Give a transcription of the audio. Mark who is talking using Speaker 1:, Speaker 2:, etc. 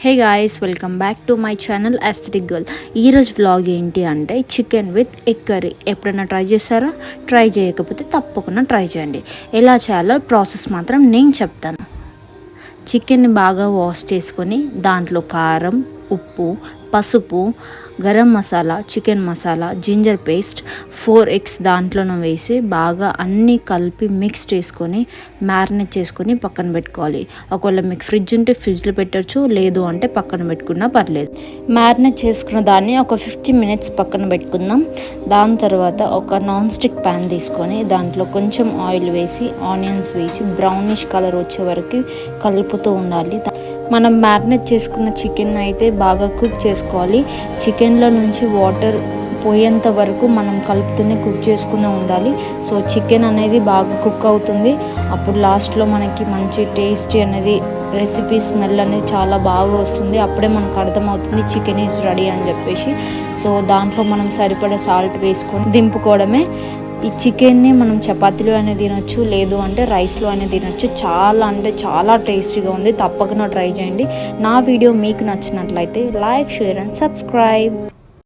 Speaker 1: Hey guys, welcome back to my channel aesthetic girl. ఈరోజు vlog ఏంటి అంటే chicken with egg curry. ఎప్పుడైనా try చేస్తారా? ట్రై చేయకపోతే తప్పకుండా ట్రై చేయండి. ఎలా చేయాలో ప్రాసెస్ మాత్రం నేను చెప్తాను. చికెన్ని బాగా వాష్ చేసుకొని దాంట్లో కారం, ఉప్పు, పసుపు, garam masala, chicken masala, ginger paste, 4 eggs దాంట్లోనూ వేసి బాగా అన్నీ కలిపి మిక్స్ చేసుకొని మ్యారినేట్ చేసుకొని పక్కన పెట్టుకోవాలి. ఒకవేళ మీకు ఫ్రిడ్జ్ ఉంటే ఫ్రిడ్జ్లో పెట్టచ్చు, లేదు అంటే పక్కన పెట్టుకున్నా పర్లేదు. మ్యారినేట్ చేసుకున్న దాన్ని ఒక 50 minutes పక్కన పెట్టుకుందాం. దాని తర్వాత ఒక నాన్ స్టిక్ ప్యాన్ తీసుకొని దాంట్లో కొంచెం ఆయిల్ వేసి ఆనియన్స్ వేసి బ్రౌనిష్ కలర్ వచ్చే వరకు కలుపుతూ ఉండాలి. మనం మ్యారినేట్ చేసుకున్న చికెన్ అయితే బాగా కుక్ చేసుకోవాలి. చికెన్లో నుంచి వాటర్ పోయేంత వరకు మనం కలుపుతూనే కుక్ చేసుకునే ఉండాలి. సో చికెన్ అనేది బాగా కుక్ అవుతుంది. అప్పుడు లాస్ట్లో మనకి మంచి టేస్టీ అనేది రెసిపీ స్మెల్ అనేది చాలా బాగా వస్తుంది. అప్పుడే మనకు అర్థమవుతుంది చికెన్ ఈజ్ రెడీ అని చెప్పేసి. సో దాంట్లో మనం సరిపడా సాల్ట్ వేసుకొని దింపుకోవడమే. ఈ చికెన్ని మనం చపాతీలో అయినా తినొచ్చు, లేదు అంటే రైస్లో అయినా తినొచ్చు. చాలా అంటే చాలా టేస్టీగా ఉంది. తప్పకుండా ట్రై చేయండి. నా వీడియో మీకు నచ్చినట్లయితే లైక్, షేర్ అండ్ సబ్స్క్రైబ్.